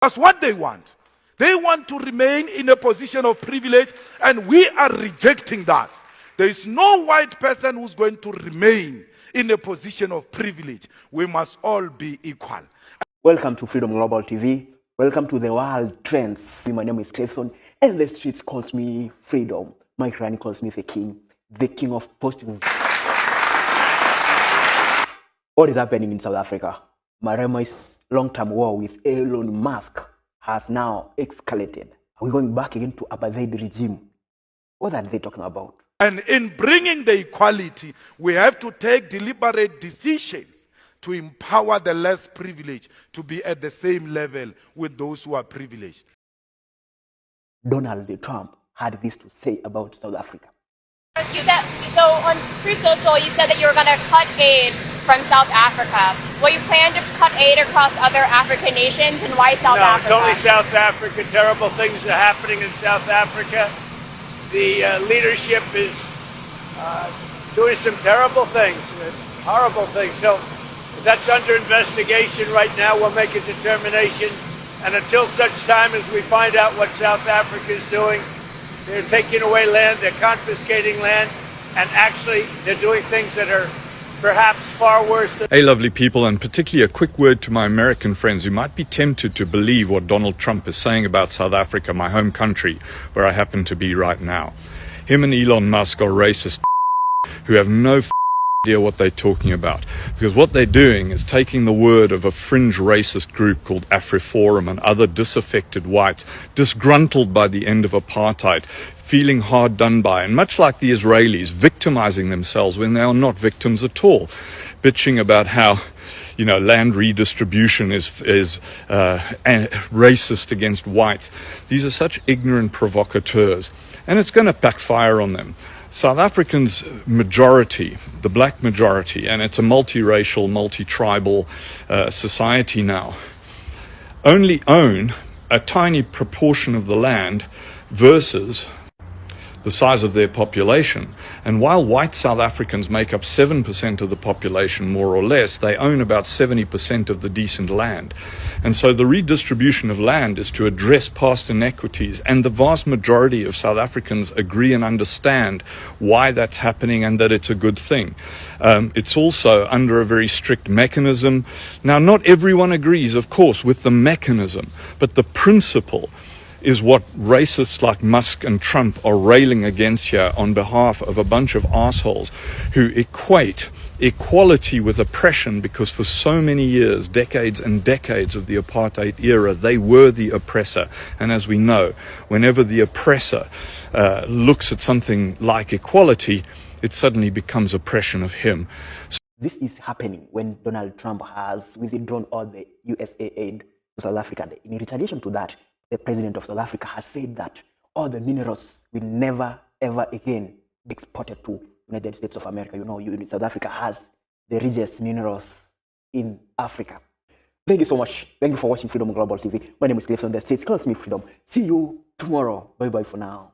That's what they want. They want to remain in a position of privilege, and we are rejecting that. There is no white person who's going to remain in a position of privilege. We must all be equal. Welcome to Freedom Global TV. Welcome to the world trends. My name is Clefson, and the streets calls me Freedom. Mike Rani calls me the king of positive. What is happening in South Africa? Malema'S long-term war with Elon Musk has now escalated. Are we going back again to apartheid regime? What are they talking about? And in bringing the equality, we have to take deliberate decisions to empower the less privileged to be at the same level with those who are privileged. Donald Trump had this to say about South Africa. You said, so on Free Social, you said that you were going to cut aid from South Africa. Will you plan to cut aid across other African nations, and why South Africa? No, it's only South Africa. Terrible things are happening in South Africa. The leadership is doing some terrible things, horrible things. So that's under investigation right now. We'll make a determination. And until such time as we find out what South Africa is doing, they're taking away land, they're confiscating land, and actually they're doing things that are perhaps far worse than... Hey lovely people, and particularly a quick word to my American friends who might be tempted to believe what Donald Trump is saying about South Africa, my home country, where I happen to be right now. Him and Elon Musk are racist who have no idea what they're talking about, because what they're doing is taking the word of a fringe racist group called AfriForum and other disaffected whites, disgruntled by the end of apartheid, feeling hard done by, and much like the Israelis, victimizing themselves when they are not victims at all, bitching about how, you know, land redistribution is racist against whites. These are such ignorant provocateurs, and it's going to backfire on them. South Africans' majority, the black majority, and it's a multiracial, multi-tribal society now, only own a tiny proportion of the land versus the size of their population. And while white South Africans make up 7% of the population, more or less, they own about 70% of the decent land. And so the redistribution of land is to address past inequities, and the vast majority of South Africans agree and understand why that's happening and that it's a good thing. It's also under a very strict mechanism. Now, not everyone agrees, of course, with the mechanism, but the principle is what racists like Musk and Trump are railing against here on behalf of a bunch of assholes who equate equality with oppression, because for so many years, decades and decades of the apartheid era, they were the oppressor. And as we know, whenever the oppressor looks at something like equality, it suddenly becomes oppression of him. This is happening when Donald Trump has withdrawn all the USA aid to South Africa. In retaliation to that, the president of South Africa has said that all the minerals will never, ever again be exported to United States of America. You know, South Africa has the richest minerals in Africa. Thank you so much. Thank you for watching Freedom Global TV. My name is Clefson. The streets calls me Freedom. See you tomorrow. Bye-bye for now.